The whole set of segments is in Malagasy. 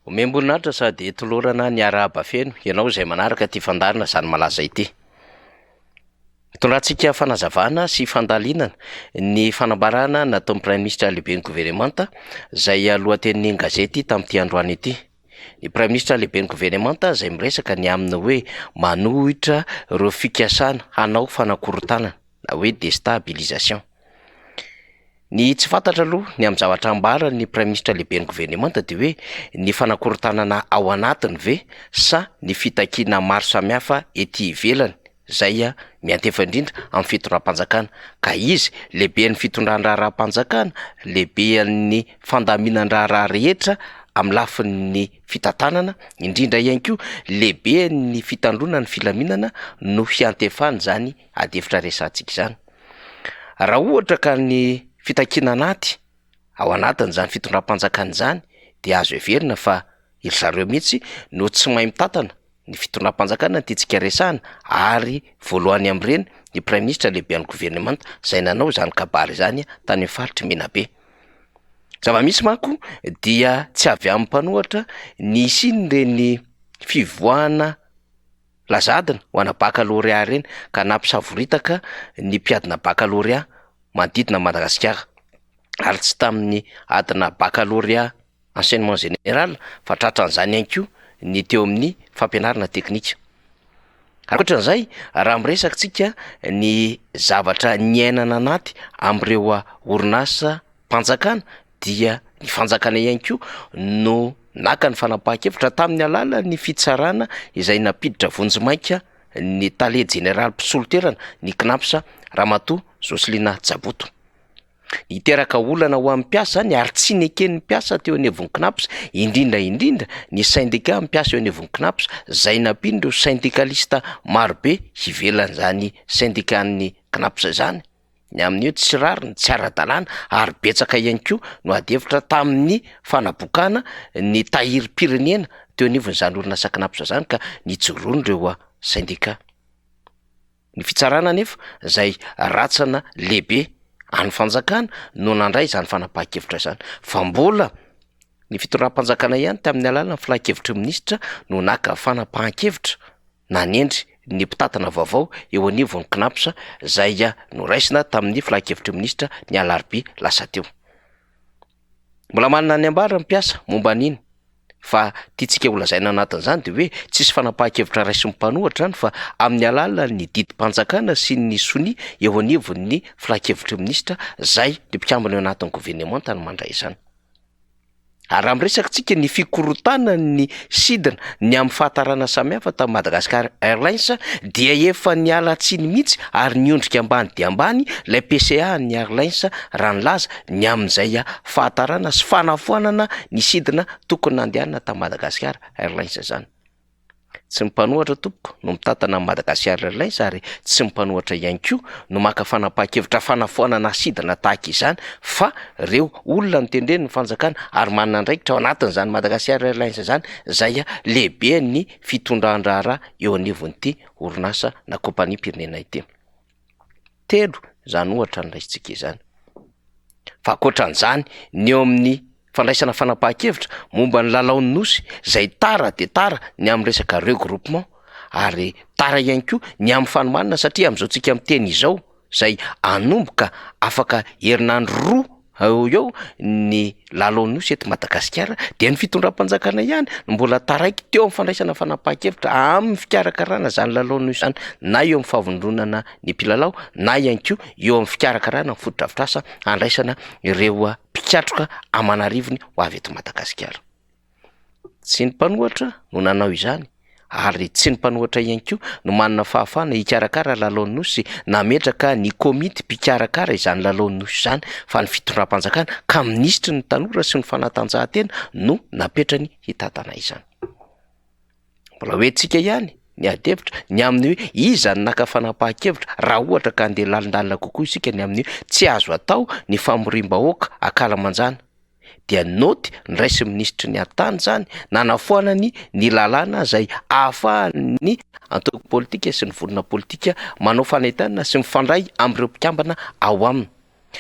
Omem-boninahitra sady tolorana ny arahaba feno ianao izay manaraka ty fandarina zany malaza ity. Tondratsika fanazavana sy fandalinana ny fanambarana nataon'ny Prime Ministre lehiben'ny gouvernemanta izay lohatenin'ny gazety tamin'ity androany ity. Ny Prime Ministre lehiben'ny gouvernemanta izay miresaka ny amina hoe manohitra ireo fikasana hanao fanakorontanana na hoe déstabilisation. Ny tsy fantatra aloha ny amin'ny zavatra ambarany ny Prime Ministre lehiben'ny gouvernemanta dia hoe ny fanakorontanana ao anatiny ve sa ny fitakiana maro samihafa ety ivelany izay miantefa indrindra amin'ny fitondram-panjakana, ka izy lehibe ny fitondran-draharaha-panjakana, lehibe ny fandaminan-draharaha rehetra amin'ny lafin'ny fitantanana, indrindra ihany koa lehibe ny fitandrona ny filaminana no hiantefany zany adefitra resantsika izany. Raha ohatra ka ny fitakiana anaty ao anatiny zany fitondram-panjakana izany dia azo heverina fa iry zareo mihitsy no tsy mahay mitantana ny fitondram-panjakana tiantsika resahana, ary voalohany amin'ireny ny Prime Ministre lehiben'ny gouvernemanta izay nanao izany kabary izany tany amin'ny faritry Menabe. Zava-misy manko dia tsy avy amin'ny mpanohatra ny isiny reny fivoahana lazadina ho ana baccalauréat reny ka nampisavoritaka ny mpiadina baccalauréat manodidina Madagasikara, ary tsy tamin'ny adina baccalauréat enseignement général fa tratran'izany ihany koa ny teo amin'ny fampianarana teknika. Ankoatran'izay, raha miresaka tsika ny zavatra nyainana anaty amin'ireo orinasa mpanjakana dia ny fanjakana ihany koa no naka ny fanapahan-kevitra tamin'ny alalan'ny fitsarana izay napiditra vonjimaika ny tale général mpisoloterana ny KNAPS Ramatoa Joselina Jaboto. Niteraka olana ho amin'ny mpiasa ny ary tsy neken'ny mpiasa teo anivon'ny KNAPS, indrindra ny syndicat mpiasa eo anivon'ny KNAPS izay nampindreo syndicalista marobe hivelan'izany syndicat-ny KNAPS zany. Ny amin'io tsy rariny, tsy ara-dalàna ary betsaka ihany koa no adefitra tamin'ny fanabokana ny tahirim-pirenena teo anivon'izany orinasa KNAPS zany ka nijoroan'ireo syndicat. Ny fitsarana anefa izay ratsana lehibe any fanjakana no nandray izany fanapahan-kevitra izany, fa mbola ny fitondram-panjakana ihany tamin'ny alalana filan-kevitry minisitra no naka fanapahan-kevitra nanendry ny mpitantana vaovao eo anivon'ny KNAPS izay noraisina tamin'ny filan-kevitry minisitra ny alarobia lasa teo. Mbola manana ny ambara mpiasa momba an'iny, fa tiantsika holazaina anatin'izany dia hoe tsisy fanapahan-kevitra raisin'ny mpanohatra any fa amin'ny alalan'ny didim-panjakana sy ny sonia eo anivon'ny filan-kevitry minisitra izay ny mpikambana eo anatin'ny gouvernemanta no mandray izany. Ary raha miresaka tsika ny fikorontana ny sidina ny amin'ny fahatarana samihafa tamin'ny Madagascar Airlines dia efa niala tsiny mihitsy ary niondrika ambany dia ambany ilay PCA ny Airlines raha nilaza ny amin'izay fahatarana sy fanafoanana ny sidina tokony nandehanana tamin'ny Madagascar Airlines zany. Tsy ny mpanohatra tompoko no mitantana amin'ny Madagascar Airlines ary tsy ny mpanohatra ihany koa no maka fanapahan-kevitra fanafoanana sidina tahaka izany, fa ireo olona nitendreny ny fanjakana ary manana andraikitra ao anatin'izany Madagascar Airlines zany izay lehibe ny fitondran-draharaha eo anivon'ity orinasa na kompania-pirenena ity. Telo zany ohatra ny raisintsika izany. Fa ankoatran'izany ny eo amin'ny fandraisana fanapahan-kevitra momba ny lalaon'ny nosy izay tara dia tara ny amin'ny resaka regroupement, ary tara ihany koa ny amin'ny fanomanana satria amin'izao tsika miteny izao izay anomboka afaka herinandro roa eo ny lalaon'ny nosy eto Madagasikara dia ny fitondram-panjakana ihany no mbola taraiky teo amin'ny fandraisana fanapahan-kevitra amin'ny fikarakarana zany lalaon'ny nosy zany, na eo amin'ny favondronana ny mpilalao na ihany koa eo amin'ny fikarakarana ny foto-drafitrasa andraisana ireo mpikatroka amanarivony ho avy eto Madagasikara. Tsy ny mpanohatra no nanao izany, ary tsy ny mpanohatra ihany koa no manana fahafahana hikarakara lalaon'ny nosy nametraka ny komity mpikarakara izany lalaon'ny nosy izany, fa ny fitondram-panjakana ka minisitry ny tanora sy ny fanatanjahantena no napetrany hitantana izany. Mbola hoentsika ihany ny adefitra ny amin'ny hoe iza ny naka fanapahan-kevitra raha ohatra ka andeha lalindalina kokoa isika ny amin'ny hoe tsy azo atao ny famorim-bahoaka akalamanjana, dia noty niraisin'ny ministry ny antany zany nanafoanany ny lalàna izay ahafahan'ny antoko politika sy ny vorona politika manao fanentanana sy mifandray amin'ireo mpikambana ao aminy.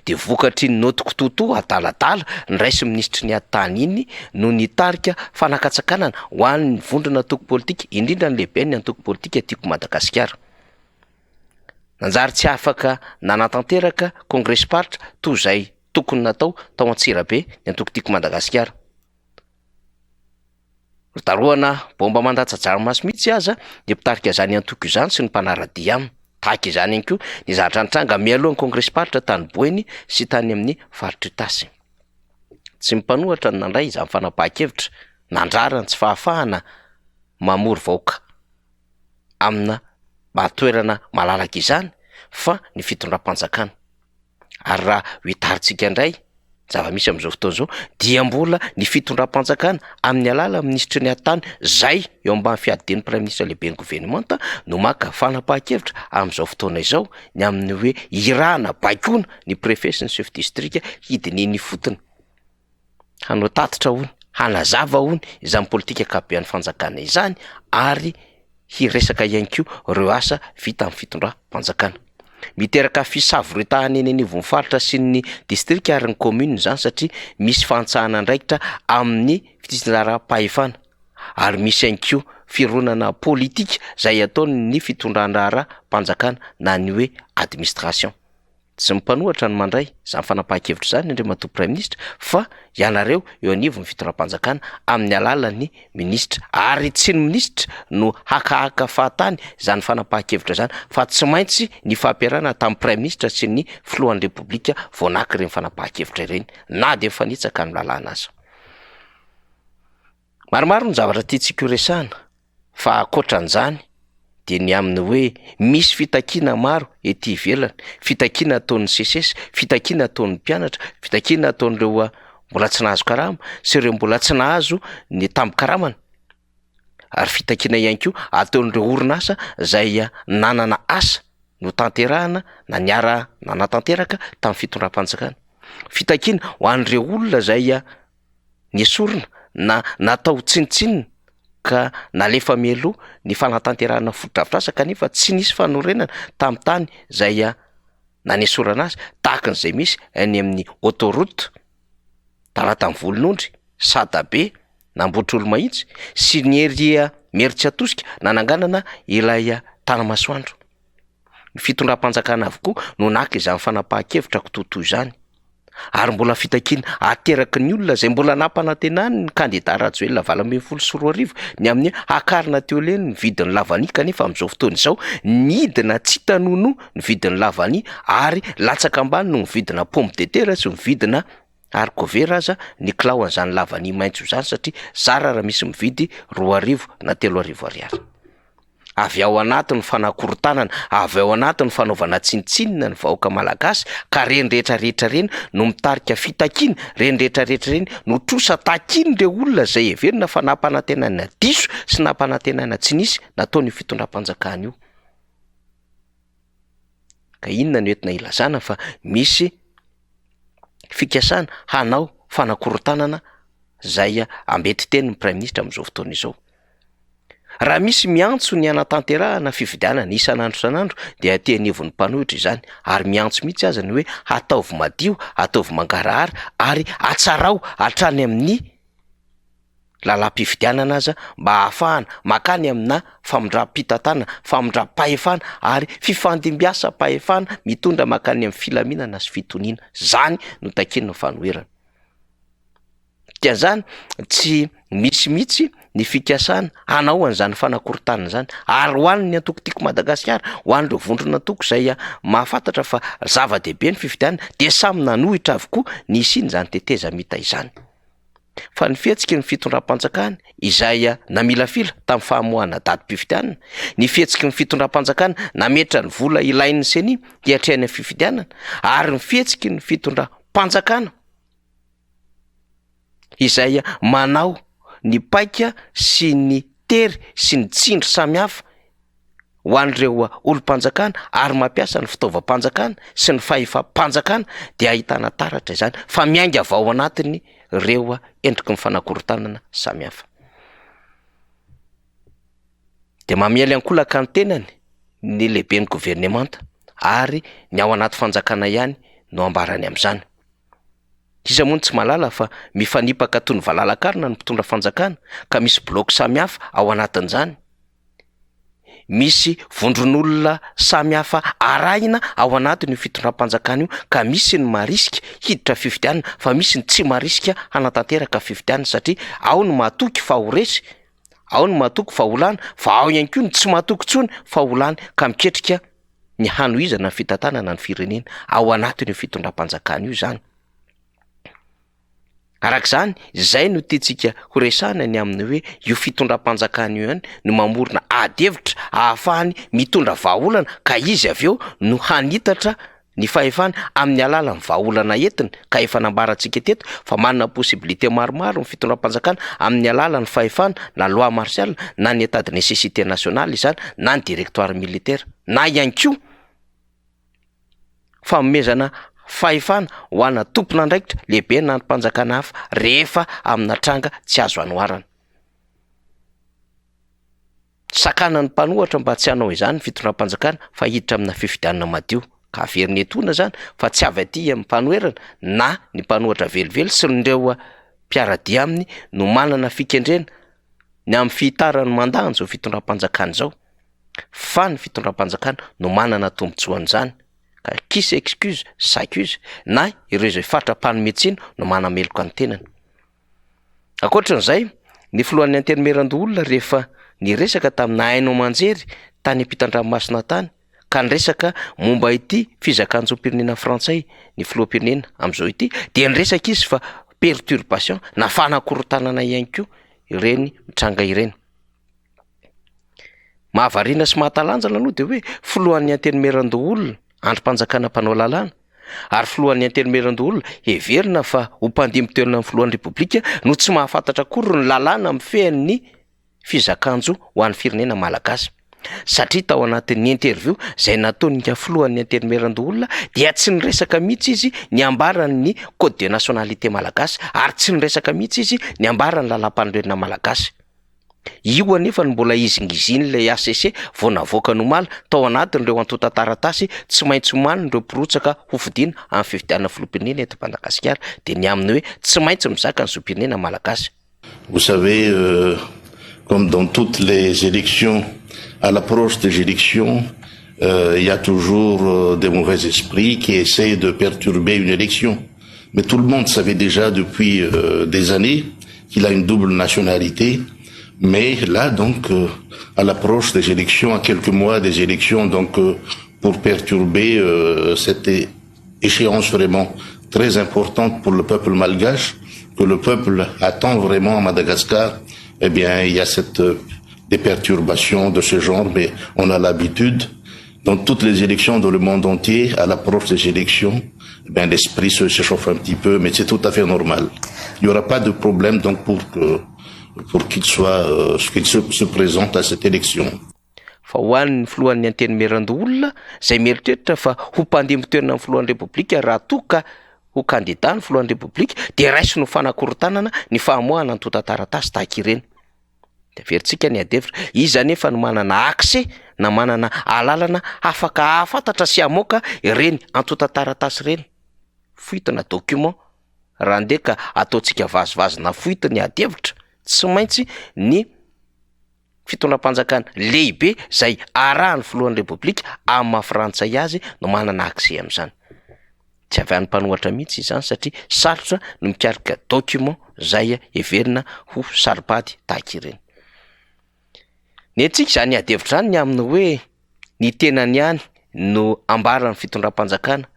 de vokatry ny notikototo adaladala ny raisy ministry ny atany iny no nitarika fanakatsakanana ho an'ny vondrona antoko politika indrindra ny lehibe ny antoko politika tiako Madagasikara. Nanjary tsy afaka nanatanteraka congrès paritra toy izay tokony natao tao Antsirabe ny antoko tiako Madagasikara. Daroana bomba mandatsajary maso mihitsy aza de mpitarika zany antoko izany sy ny mpanaradia aminy tahaka izany ihany koa ny zatra nitranga mialohan'ny congrès paritra tany Boeny sy tany amin'ny faritry Tasy. Tsy mipanohatra ny nandray izany fanapahan-kevitra nandrarany tsy fahafahana mamory vahoaka amina toerana malalaka izany fa ny fitondram-panjakana. Ary raha hoitaritsika indray zava-misy amin'izao fotoana izao dia mbola ny fitondram-panjakana amin'ny alala ministry ny atany zay eo ambany fiadian'ny prime ministre lehibe ny gouvernemanta no maka fanapahan-kevitra amin'izao fotoana izao ny amin'ny hoe irahana baikona ny préfet sy ny chef district hidininy fotony hanao tatitra hony hanazava hony izany politika akabean'ny fanjakana izany ary hiresaka ihany koa ireo asa vita amin'ny fitondram-panjakana. Miteraka fisavoritahana eny anivon'ny faritra sy ny district ary ny commune zany satria misy fantsahana andraikitra amin'ny fitsinjaram-pahefana ary misy ihany koa fironana politika izay ataony fitondran-draharam-panjakana na ny hoe administration. Tsy mipanohatra ny mandray izany fanapahan-kevitra izany indray matoa prime ministre fa ianareo eo anivon'ny fitondram-panjakana amin'ny alalan'ny ministra ary tsy ny ministra no hakahaka fahatany izany fanapahan-kevitra izany fa tsy maintsy ny fampiarana tamin'ny prime ministre sy ny filohan'ny repoblika voanahaka ireny fanapahan-kevitra ireny na de mifanitsaka ny lalàna aza. Maromaro ny zavatra tiantsika ho resahana fa ankoatran'izany de ny amin'ny hoe misy fitakiana maro ety ivelany, fitakiana ataon'ny CSS, fitakiana ataon'ny mpianatra, fitakiana ataon'ireo mbola tsy nahazo karama sy ireo mbola tsy nahazo ny tambo-karamana ary fitakiana ihany koa ataon'ireo orinasa izay nanana asa no tanterahana na niara nanatanteraka tamin'ny fitondram-panjakana. Fitakiana ho an'ireo olona izay niesorina na natao tsinitsinina ka nalefa mialoha ny fanatanterahana fotodrafitrasa kanefa tsy nisy fanorenana tamin'ny tany izay nanesorana azy tahaka an'izay misy any amin'ny autoroute Talata amin'ny Volonondry, Sadabe, Nambotrolo Mahitsy sy ny eria Meritsatosika nananganana ilay Tanamasoandro. Ny fitondram-panjakana avokoa no naka izany fanapahan-kevitra kototo izany ary mbola fitakiana ateraky ny olona izay mbola nampanantenany ny kandida Rajoelina 2024 ny amin'ny akarina teo leny ny vidin'ny lavany kanefa amin'izao fotoana izao midina tsy tanono ny vidin'ny lavany ary latsaka ambany no ny vidina pomme de terre sy ny vidina harikovera aza ny kilao an'izany lavany maitso izany satria zara raha misy mividy 2,000 na 3,000 ariary. Avy ao anatin'ny fanakorotanana, avy ao anatin'ny fanaovana tsinitsinina ny vahoaka malagasy ka reny rehetrarehetra reny no mitarika fitakiana, reny rehetrarehetra reny no trosa takiny ireo olona izay heverina fa nampanantenana diso sy nampanantenana tsy nisy nataony fitondram-panjakana io. Ka inona no entina ilazana fa misy fikasana hanao fanakorotanana izay ambety teny ny prime ministre amin'izao fotoana izao. Raha misy miantso ny anatanterahana fifidianana isan'andro isan'andro dia aty anivon'ny mpanohitra izany ary miantso mihitsy aza ny hoe ataovy madio, ataovy mangarahara ary atsarao hatrany amin'ny lalam-pifidianana aza mba ahafahana makany amina famindram-pitantanana, famindram-pahefana ary fifandimbiasam-pahefana mitondra makany amin'ny filaminana sy fitoniana. Zany no takin'ny fanoherana. Dian'izany tsy misy mihitsy ny fikasana hanao an'izany fanakorotanana zany ary ho an'ny antoko tiako Madagasikara, ho an'ireo vondrona antoko izay mahafantatra fa zava-dehibe ny fifidianana dia samy nanohitra avokoa ny isiny izany teteza mita izany. Fa ny fihetsiky ny fitondram-panjakana izay namila fila tamin'ny fahamoahana datim-pifidianana, ny fihetsiky ny fitondram-panjakana nametra ny vola ilain'ny seny hiatrehana fifidianana ary ny fihetsiky ny fitondram-panjakana izay manao ny paika sy ny tery sy ny tsindry samihafa ho an'ireo olom-panjakana ary mampiasa ny fitaovam-panjakana sy ny fahefam-panjakana dia ahitana taratra izany fa miainga avy ao anatiny ireo endriky ny fanakorotanana samihafa. De mamialy ankolaka ny tenany ny lehiben'ny gouvernemanta ary ny ao anaty fanjakana ihany no ambarany amin'izany. Iza moa tsy malala fa mifanipaka toy ny valalakarina ny mpitondra fanjakana ka misy bloky samihafa ao anatin'izany. Misy vondron'olona samihafa arahina ao anatin'io fitondram-panjakana io, ka misy ny marisika hiditra fifidianana fa misy ny tsy marisika hanatanteraka fifidianana, satria ao ny mahatoky fa ho resy, ao ny mahatoky fa ho lany, fa ao ihany koa ny tsy mahatoky tsony fa ho lany, ka miketrika ny hanohizana ny fitantanana ny firenena ao anatin'io fitondram-panjakana io zany. Arak'izany, izay no tiantsika ho resahana ny amin'ny hoe io fitondram-panjakana io ihany no mamorona ady-hevitra ahafahany mitondra vahaolana, ka izy avy eo no hanitatra ny fahefana amin'ny alalan'ny vahaolana entina, ka efa nambarantsika teto fa manana possibilité maromaro ny fitondram-panjakana amin'ny alalan'ny fahefana, na loi martiale, na ny état de nécessité nationale izany, na ny directoire militaire, na ihany koa fanomezana fahefana ho ana tompona ndraikitra lehibe na mpanjakana hafa rehefa amina tranga tsy azo anoharana. Sakana ny mpanohatra mba tsy hanao izany ny fitondram-panjakana fa hiditra amina fifidianana madio, ka averiny etoana zany fa tsy avy aty amin'ny mpanoherana na ny mpanohatra velively sy nireo mpiaradia aminy no manana fikendrena ny amin'ny fitarany mandahany zao fitondram-panjakana zao, fa ny fitondram-panjakana no manana tombotsoan'izany. Ka kisa excuse s'accuse, na ireo izay fatra-panometsina no manameloka ny tenany. Ankoatran'izay, ny filohan'ny antenimieran-doholona rehefa niresaka tamina hainao manjery tany ampitan-dranomasina tany, ka niresaka momba ity fizakan-jom-pirenena frantsay ny filoham-pirenena amin'izao ity, dia niresaka izy fa perturbation na fanakorotanana ihany koa ireny mitranga ireny. Mahavariana sy mahatalanjana aloha dia hoe filohan'ny antenimieran-doholona androm-panjakana mpanao lalàna, ary filohan'ny antenimieran-doholona heverina fa ho mpandimby toerana amin'ny filohan'ny repoblika no tsy mahafantatra akory ny lalàna mifehan'ny fizakanjo ho an'ny firenena malagasy. Satria tao anatin'ny interview izay nataony filohan'ny antenimieran-doholona dia tsy niresaka mihitsy izy ny ambaran'ny code de nationalité malagasy, ary tsy niresaka mihitsy izy ny ambaran'ny lalam-panorenana malagasy. Io anefa ny mbola izingizin'ilay ACC vao navoaka nomala tao anatin'ireo antota-taratasy tsy maintsy omaniny ireo mpirotsaka ho fidiana amin'ny fifidianana filoham-pirenena eto Madagasikara, dia ny aminy hoe tsy maintsy mizaka ny zom-pirenena malagasy. Vous savez, comme dans toutes les élections, à l'approche des élections, il y a toujours des mauvais esprits qui essayent de perturber une élection. Mais tout le monde savait déjà depuis des années qu'il a une double nationalité. Mais là, donc, à l'approche des élections, à quelques mois des élections, donc, pour perturber cette échéance vraiment très importante pour le peuple malgache, que le peuple attend vraiment à Madagascar, eh bien, il y a des perturbations de ce genre, mais on a l'habitude. Dans toutes les élections dans le monde entier, à l'approche des élections, eh bien, l'esprit se chauffe un petit peu, mais c'est tout à fait normal. Il n'y aura pas de problème, donc, pour qu'il soit, qu'il se présente à cette élection. Fa ho an'ny filohan'ny antenimieran-doholona izay mieritreritra fa ho mpandimby toerana amin'ny filohan'ny repoblika raha toa ka ho kandida ny filohan'ny repoblika, dia raisy no fanakorotanana ny fahamoahana ny tota-taratasy tahaka ireny. Dia averintsika ny ady-hevitra, izy anefa no manana accès na manana alalana afaka ahafantatra sy hamoaka ireny antota-taratasy ireny. Foitana document raha ndeha ka ataontsika vazivazina foita ny ady-hevitra, tsy maintsy ny fitondram-panjakana lehibe izay arahan'ny filohan'ny repoblika amin'ny maha-frantsay azy no manana accès amin'izany. Tsy avy any mpanohatra mihitsy izany satria sarotra no mikarika document izay heverina ho saripady tahaka ireny. Ny antsika izany ady-hevitra izany ny amin'ny hoe ny tenany ihany no ambaran'ny fitondram-panjakana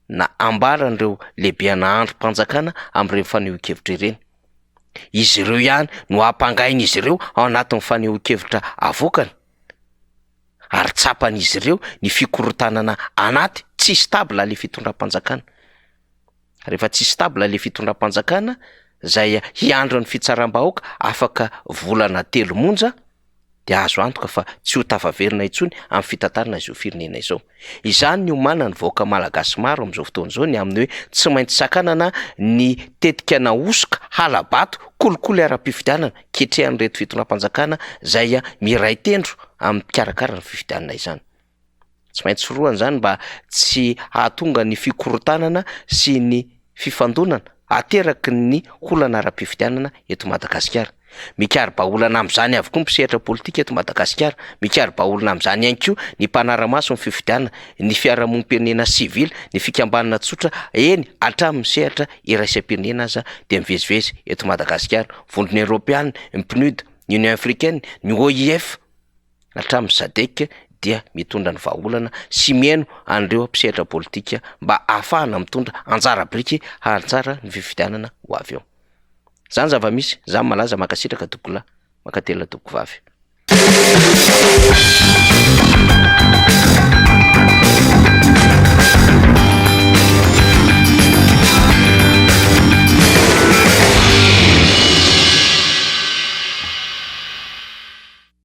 na ambaran'ireo lehibe nahandrom-panjakana amin'ireny fanehoan-kevitra ireny. Izy ireo ihany no ampangaina izy ireo ao anatin'ny fanehoan-kevitra avoakany, ary tsapan'izy ireo ny fikorotanana anaty tsy stable le fitondram-panjakana. Rehefa tsy stable le fitondram-panjakana izay hiandro ny fitsaram-bahoaka afaka volana 3 monja, dia azo antoka fa tsy ho tafaverina intsony amin'ny fitantarana izao firenena izao. Izany no manana ny vahoaka malagasy maro amin'izao fotoana izao ny amin'ny hoe tsy maintsy sakanana ny tetika nahosoka halabato kolikoly ara-pifidianana ketrehan'ireto fitondram-panjakana izay miray tendro amin'ny mpikarakara ny fifidianana izany. tsy maintsy soroana zany mba tsy hahatonga ny fikorotanana sy ny fifandonana ateraky ny olana ara-pifidianana eto Madagasikara. Mikaribaolana am'zany avokoa ny mpisehatra politika eto Madagasikara, mikaribaolana am'zany ihany koa ny mpanara-maso ny fifidianana, ny fiarahamonim-pirenena sivily, ny fikambanana tsotra, eny hatramin'ny misehatra iraisam-pirenena aza de mivezivezy eto Madagasikara, vondrony Europiana, ny PNUD, ny Union Africaine, ny OIF, hatramin'ny SADC dia mitondra ny vahaolana sy mihaino an'ireo mpisehatra politika mba ahafahana mitondra anjara biriky hantsara ny fifidianana ho avy eo. Zany zava-misy, zany malaza makasitraka tokola, makatelina toko vavy.